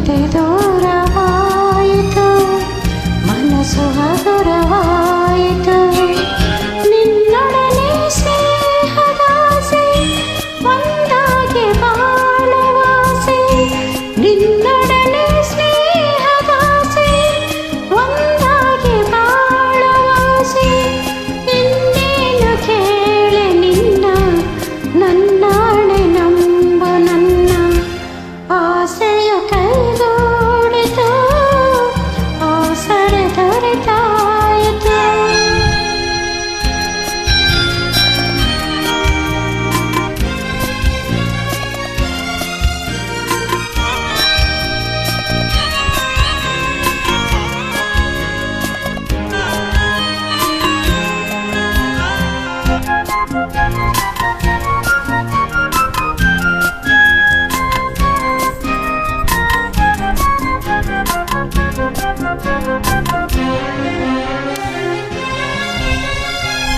ಚಿಂತೆ ದೂರವಾಯಿತು, ಮನಸ್ಸು ಹಗುರವಾಯಿತು. ನಿನ್ನೊಡನೆ ಸ್ನೇಹದಾಸೆ, ಒಂದಾಗಿ ಬಾಳುವಾಸೆ. ನಿನ್ನೊಡನೆ ಸ್ನೇಹದಾಸೆ, ಒಂದಾಗಿ ಬಾಳುವಾಸೆ. ಇನ್ನೇನು ಕೇಳೆ ನಿನ್ನ, ನನ್ನಾಣೆ ನಂಬು ನನ್ನ. ಆಸೆಯ ಕೈಗೂಡಿತು, ಆಸರೆ ದೊರೆತಾಯಿತು.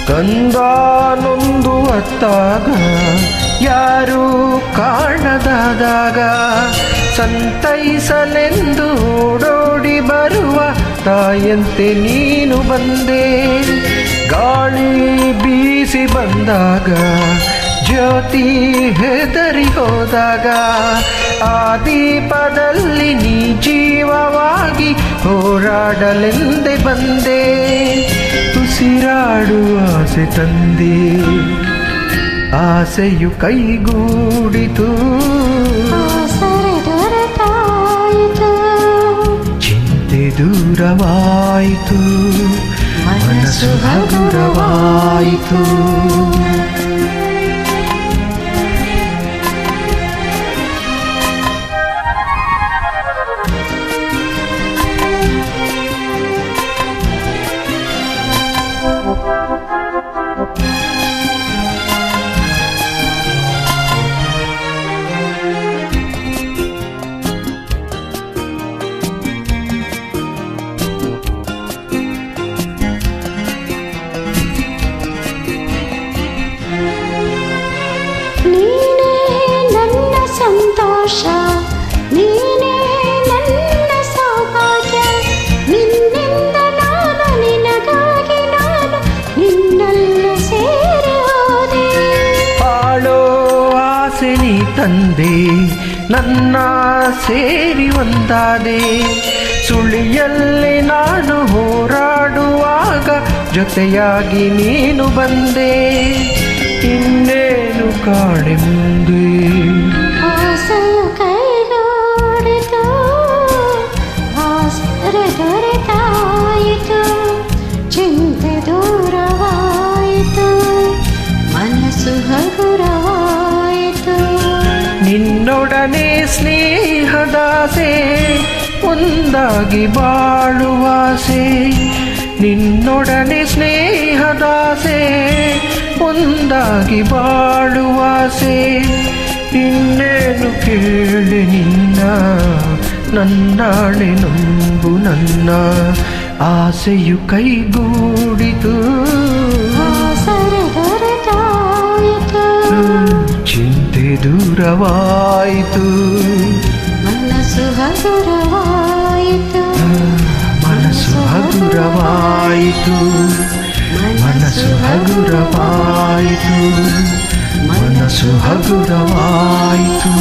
ಕಂದಾನೊಂದು ಹೊತ್ತಾಗ, ಯಾರೂ ಕಾಣದಾದಾಗ, ಸಂತೈಸಲೆಂದು ಓಡೋಡಿ ಬರುವ ತಾಯಂತೆ ನೀನು ಬಂದೆ. ಗಾಳಿ ಬೀಸಿ ಬಂದಾಗ, ಜ್ಯೋತಿ ಹೆದರಿ ಹೋದಾಗ, ಆ ದೀಪದಲ್ಲಿ ನೀ ಜೀವವಾಗಿ ಹೋರಾಡಲೆಂದೇ ಬಂದೆ. ಉಸಿರಾಡುವ ಆಸೆ ತಂದೆ, ಆಸೆಯು ಕೈಗೂಡಿತು, ಆಸರೆ ದೊರೆತಾಯಿತು. ಚಿಂತೆ ದೂರವಾಯಿತು, ಮನಸ್ಸು ಹಗುರವಾಯಿತು. ನೀನೇ ನನ್ನ ಸಂತೋಷ, ನೀನೇ ನನ್ನ ಸೌಭಾಗ್ಯ. ನಿನ್ನಿಂದ ನಾನು, ನಿನಗಾಗಿ ನಾನು, ನಿನ್ನಲ್ಲಿ ಸೇರಿ ಹೋದೆ. ಬಾಳೋ ಆಸೆ ನೀ ತಂದೆ, ನನ್ನ ಸೇರಿ ಒಂದಾದೆ. ಸುಳಿಯಲ್ಲಿ ನಾನು ಹೋರಾಡುವಾಗ, ಜೊತೆಯಾಗಿ ನೀನು ಬಂದೆ. ಇನ್ನೇನು ಕಾಣೆ ಮುಂದೆ, ಆಸೆಯು ಕೈಗೂಡಿತು, ಆಸರೆ ದೊರೆತಾಯಿತು. ಚಿಂತೆ ದೂರವಾಯಿತು, ಮನಸ್ಸು ಹಗುರವಾಯಿತು. ನಿನ್ನೊಡನೆ ಸ್ನೇಹದಾಸೆ, ಒಂದಾಗಿ ಬಾಳುವಾಸೆ. ನಿನ್ನೊಡನೆ ಸ್ನೇಹದಾಸೆ, ಒಂದಾಗಿ ಬಾಳುವಾಸೆ. ಇನ್ನೇನು ಕೇಳೆ ನಿನ್ನ, ನನ್ನಾಣೆ ನಂಬು ನನ್ನ. ಆಸೆಯು ಕೈಗೂಡಿತು, ಆಸರೆ ದೊರೆತಾಯಿತು. ಚಿಂತೆ ದೂರವಾಯಿತು, ಮನಸ್ಸು ಹಗುರವಾಯಿತು, ಮನಸ್ಸು ಹಗುರವಾಯಿತು, ಮನಸ್ಸು ಹಗುರವಾಯಿತು, ಮನಸ್ಸು ಹಗುರವಾಯಿತು.